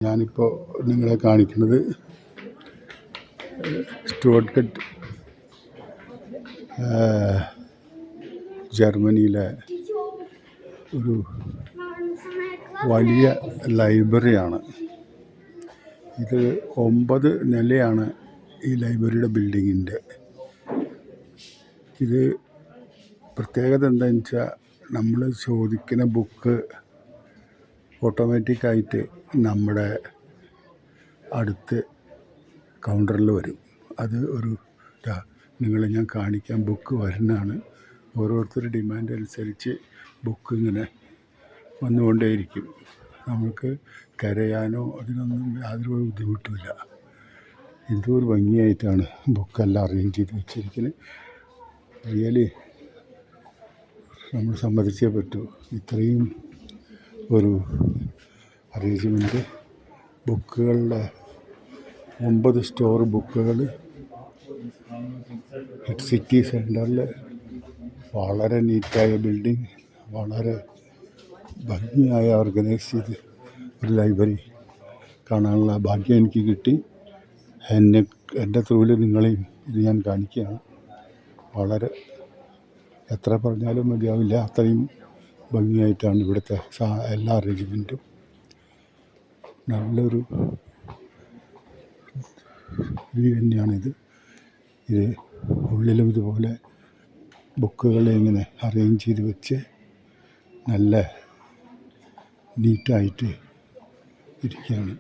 ഞാനിപ്പോൾ നിങ്ങളെ കാണിക്കുന്നത് സ്റ്റുട്ട്ഗർട്ട് ജർമ്മനിയിലെ ഒരു വലിയ ലൈബ്രറിയാണ്. ഇത് 9 നിലയാണ് ഈ ലൈബ്രറിയുടെ ബിൽഡിങ്ങിൻ്റെ. ഇത് പ്രത്യേകത എന്താണെന്ന് വെച്ചാൽ, നമ്മൾ ചോദിക്കുന്ന ബുക്ക് ഓട്ടോമാറ്റിക്കായിട്ട് നമ്മുടെ അടുത്ത് കൗണ്ടറിൽ വരും. അത് ഒരു നിങ്ങളെ ഞാൻ കാണിക്കാൻ ബുക്ക് വരുന്നതാണ്. ഓരോരുത്തരുടെ ഡിമാൻഡ് അനുസരിച്ച് ബുക്ക് ഇങ്ങനെ വന്നുകൊണ്ടേയിരിക്കും. നമുക്ക് കരയാനോ അതിനൊന്നും യാതൊരു ബുദ്ധിമുട്ടുമില്ല. എന്തൊരു ഭംഗിയായിട്ടാണ് ബുക്കെല്ലാം അറേഞ്ച് ചെയ്ത് വെച്ചിരിക്കുന്നത്. റിയലി നമ്മൾ സമ്മതിച്ചേ പറ്റൂ. ഇത്രയും ഒരു അറേഞ്ച്മെൻറ്റ് ബുക്കുകളുടെ 9 സ്റ്റോർ ബുക്കുകൾ സിറ്റി സെൻറ്ററിൽ വളരെ നീറ്റായ ബിൽഡിങ്, വളരെ ഭംഗിയായ ഓർഗനൈസ് ചെയ്ത് ഒരു ലൈബ്രറി കാണാനുള്ള ഭാഗ്യം എനിക്ക് കിട്ടി. എൻ്റെ ത്രൂവിൽ നിങ്ങളെയും ഇത് ഞാൻ കാണിക്കുകയാണ്. വളരെ എത്ര പറഞ്ഞാലും മതിയാവില്ല, അത്രയും ഭംഗിയായിട്ടാണ് ഇവിടുത്തെ എല്ലാ അറേഞ്ച്മെൻറ്റും. നല്ലൊരു വ്യൂ തന്നെയാണിത്. ഇത് ഉള്ളിലും ഇതുപോലെ ബുക്കുകളെ ഇങ്ങനെ അറേഞ്ച് ചെയ്ത് വെച്ച് നല്ല നീറ്റായിട്ട് ഇരിക്കുകയാണ്.